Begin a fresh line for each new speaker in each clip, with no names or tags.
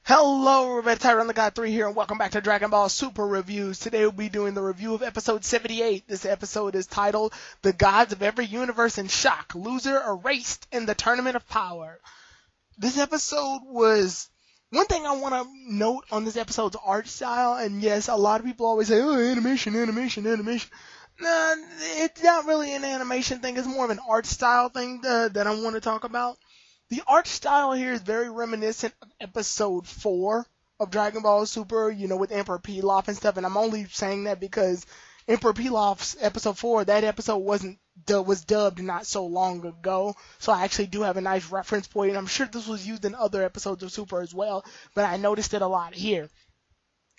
Hello everybody, Tyrone the God 3 here, and welcome back to Dragon Ball Super Reviews. Today we'll be doing the review of episode 78. This episode is titled, The Gods of Every Universe in Shock, Loser Erased in the Tournament of Power. This episode was... One thing I want to note on this episode's art style, and yes, a lot of people always say, oh, animation. Nah, it's not really an animation thing, it's more of an art style thing that I want to talk about. The art style here is very reminiscent of episode 4 of Dragon Ball Super, with Emperor Pilaf and stuff, and I'm only saying that because Emperor Pilaf's episode 4, that episode was dubbed not so long ago, so I actually do have a nice reference point, and I'm sure this was used in other episodes of Super as well, but I noticed it a lot here.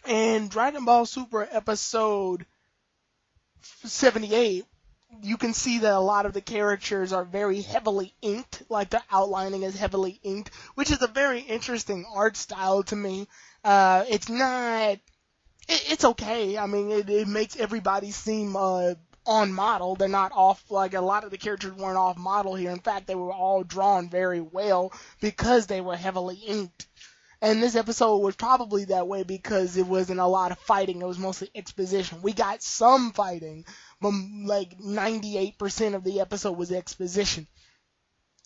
In Dragon Ball Super episode 78, you can see that a lot of the characters are very heavily inked, like the outlining is heavily inked, which is a very interesting art style to me. It's okay. I mean, it makes everybody seem on model. They're not off, like a lot of the characters weren't off model here. In fact, they were all drawn very well because they were heavily inked. And this episode was probably that way because it wasn't a lot of fighting. It was mostly exposition. We got some fighting, but like 98% of the episode was exposition.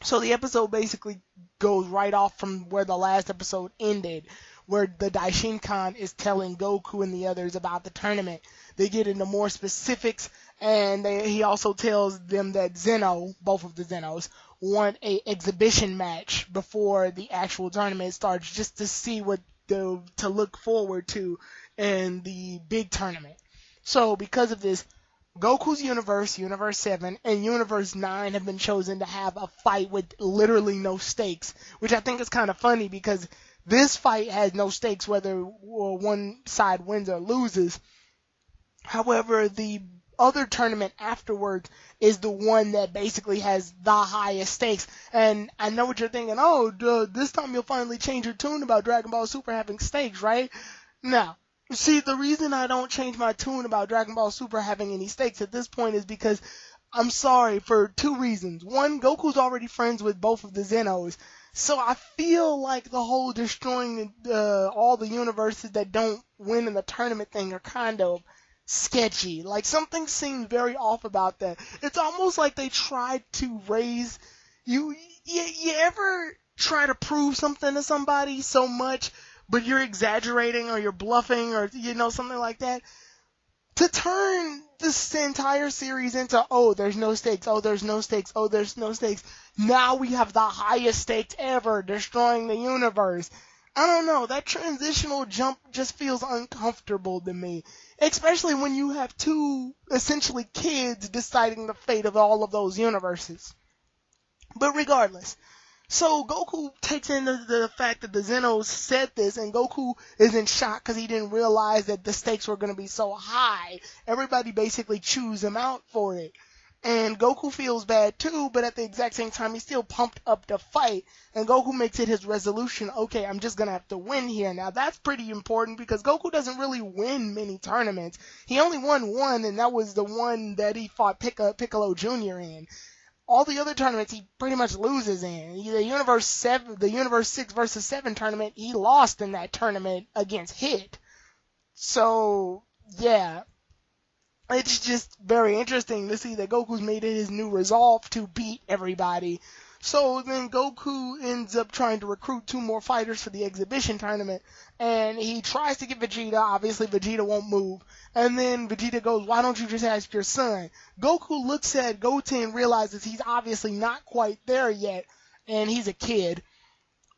So the episode basically goes right off from where the last episode ended, where the Daishinkan is telling Goku and the others about the tournament. They get into more specifics, and he also tells them that Zeno, both of the Zenos, want a exhibition match before the actual tournament starts, just to see what to look forward to in the big tournament. So because of this, Goku's universe, Universe 7, and Universe 9 have been chosen to have a fight with literally no stakes, which I think is kind of funny because this fight has no stakes whether one side wins or loses. However, the other tournament afterwards is the one that basically has the highest stakes. And I know what you're thinking, this time you'll finally change your tune about Dragon Ball Super having stakes, right? No. See, the reason I don't change my tune about Dragon Ball Super having any stakes at this point is because, I'm sorry, for two reasons. One, Goku's already friends with both of the Zenos, so I feel like the whole destroying all the universes that don't win in the tournament thing are kind of sketchy. Like, something seems very off about that. It's almost like they tried to raise... You ever try to prove something to somebody so much, but you're exaggerating or you're bluffing or, something like that? To turn this entire series into, there's no stakes, there's no stakes, there's no stakes. Now we have the highest stakes ever, destroying the universe. I don't know, that transitional jump just feels uncomfortable to me. Especially when you have two, essentially, kids deciding the fate of all of those universes. But regardless, so Goku takes into the fact that the Zenos said this, and Goku is in shock because he didn't realize that the stakes were going to be so high. Everybody basically chews him out for it. And Goku feels bad too, but at the exact same time, he's still pumped up to fight. And Goku makes it his resolution, okay, I'm just going to have to win here. Now, that's pretty important because Goku doesn't really win many tournaments. He only won one, and that was the one that he fought Piccolo Jr. in. All the other tournaments he pretty much loses in. The Universe 6 versus 7 tournament, he lost in that tournament against Hit. So, yeah. It's just very interesting to see that Goku's made it his new resolve to beat everybody. So then Goku ends up trying to recruit 2 more fighters for the exhibition tournament, and he tries to get Vegeta. Obviously, Vegeta won't move. And then Vegeta goes, why don't you just ask your son? Goku looks at Goten and realizes he's obviously not quite there yet, and he's a kid.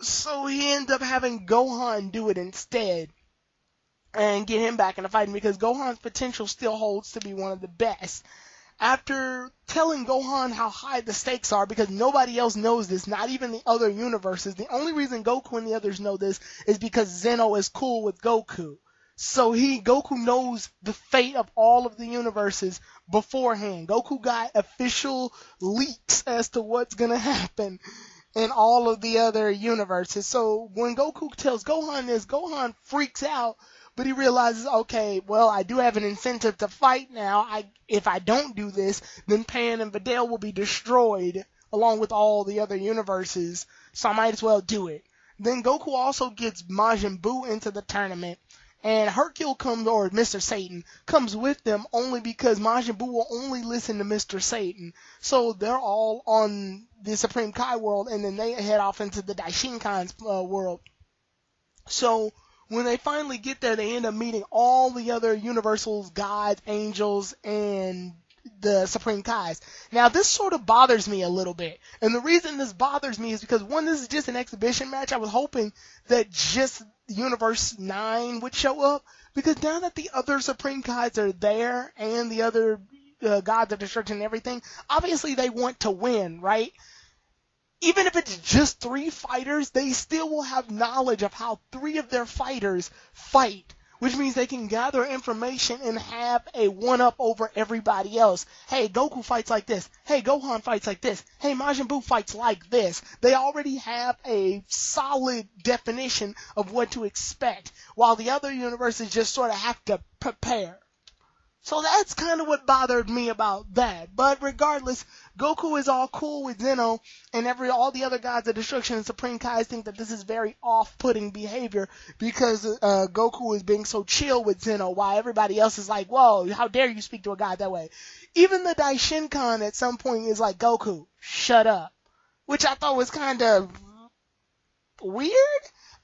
So he ends up having Gohan do it instead and get him back in the fighting because Gohan's potential still holds to be one of the best. After telling Gohan how high the stakes are, because nobody else knows this, not even the other universes, the only reason Goku and the others know this is because Zeno is cool with Goku. So Goku knows the fate of all of the universes beforehand. Goku got official leaks as to what's gonna happen in all of the other universes. So when Goku tells Gohan this, Gohan freaks out. But he realizes, okay, well, I do have an incentive to fight now. If I don't do this, then Pan and Videl will be destroyed along with all the other universes. So I might as well do it. Then Goku also gets Majin Buu into the tournament. And Hercule comes, or Mr. Satan, comes with them only because Majin Buu will only listen to Mr. Satan. So they're all on the Supreme Kai world, and then they head off into the Daishinkan's world. So when they finally get there, they end up meeting all the other Universals, gods, angels, and the Supreme Kais. Now, this sort of bothers me a little bit. And the reason this bothers me is because, one, this is just an exhibition match. I was hoping that just Universe 9 would show up. Because now that the other Supreme Kais are there and the other gods of destruction and everything, obviously they want to win, right? Even if it's just 3 fighters, they still will have knowledge of how 3 of their fighters fight, which means they can gather information and have a one-up over everybody else. Hey, Goku fights like this. Hey, Gohan fights like this. Hey, Majin Buu fights like this. They already have a solid definition of what to expect, while the other universes just sort of have to prepare. So that's kind of what bothered me about that. But regardless, Goku is all cool with Zeno, and all the other gods of destruction and Supreme Kais think that this is very off-putting behavior because Goku is being so chill with Zeno, while everybody else is like, whoa, how dare you speak to a god that way? Even the Daishinkan at some point is like, Goku, shut up. Which I thought was kind of weird.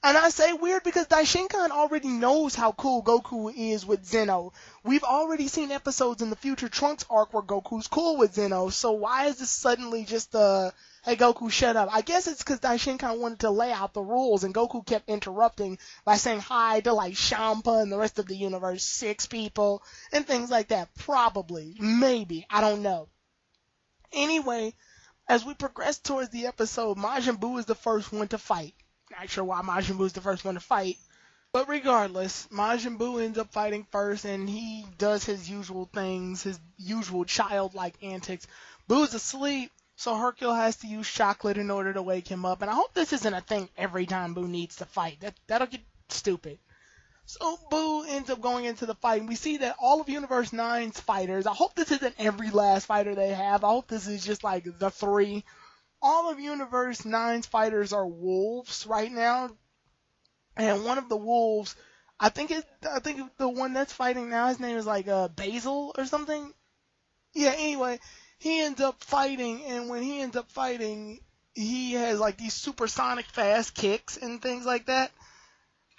And I say weird because Daishinkan already knows how cool Goku is with Zeno. We've already seen episodes in the Future Trunks arc where Goku's cool with Zeno, so why is this suddenly just hey Goku, shut up? I guess it's because Daishinkan wanted to lay out the rules and Goku kept interrupting by saying hi to like Champa and the rest of the universe, 6 people, and things like that. Probably. Maybe. I don't know. Anyway, as we progress towards the episode, Majin Buu is the first one to fight. Not sure why Majin Buu is the first one to fight. But regardless, Majin Buu ends up fighting first, and he does his usual things, his usual childlike antics. Buu's asleep, so Hercule has to use chocolate in order to wake him up. And I hope this isn't a thing every time Buu needs to fight. That'll get stupid. So Buu ends up going into the fight, and we see that all of Universe 9's fighters, I hope this isn't every last fighter they have. I hope this is just like the 3. All of Universe 9's fighters are wolves right now, and one of the wolves, I think the one that's fighting now, his name is like Basil or something. Yeah, anyway, he ends up fighting, and when he ends up fighting, he has like these supersonic fast kicks and things like that,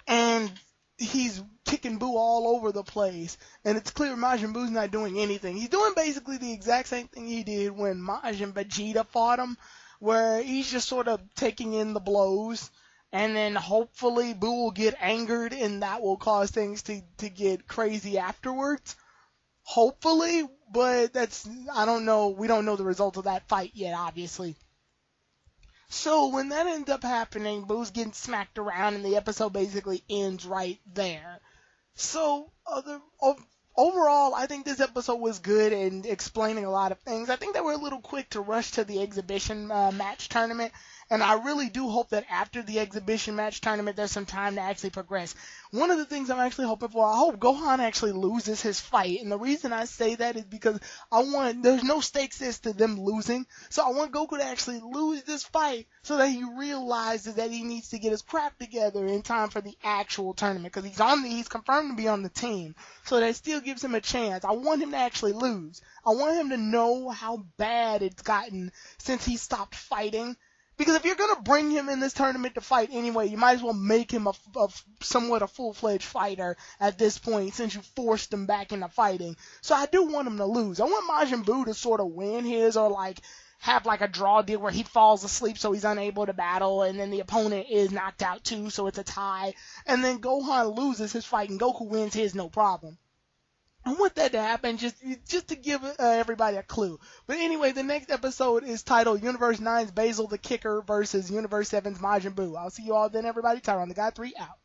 and he's kicking Buu all over the place, and it's clear Majin Buu's not doing anything. He's doing basically the exact same thing he did when Majin Vegeta fought him, where he's just sort of taking in the blows, and then hopefully Buu will get angered, and that will cause things to get crazy afterwards. Hopefully, but I don't know, we don't know the results of that fight yet, obviously. So when that ends up happening, Buu's getting smacked around, and the episode basically ends right there. So, overall, I think this episode was good in explaining a lot of things. I think they were a little quick to rush to the exhibition match tournament, and I really do hope that after the exhibition match tournament, there's some time to actually progress. One of the things I'm actually hoping for, I hope Gohan actually loses his fight, and the reason I say that is because there's no stakes as to them losing, so I want Goku to actually lose this fight so that he realizes that he needs to get his crap together in time for the actual tournament, because he's confirmed to be on the team, so that still gives him a chance. I want him to actually lose. I want him to know how bad it's gotten since he stopped fighting. Because if you're going to bring him in this tournament to fight anyway, you might as well make him somewhat a full-fledged fighter at this point, since you forced him back into fighting. So I do want him to lose. I want Majin Buu to sort of win his, or like have like a draw deal where he falls asleep so he's unable to battle, and then the opponent is knocked out too, so it's a tie. And then Gohan loses his fight and Goku wins his, no problem. I want that to happen just to give everybody a clue. But anyway, the next episode is titled Universe 9's Basil the Kicker versus Universe 7's Majin Buu. I'll see you all then, everybody. Tyron the Guy 3 out.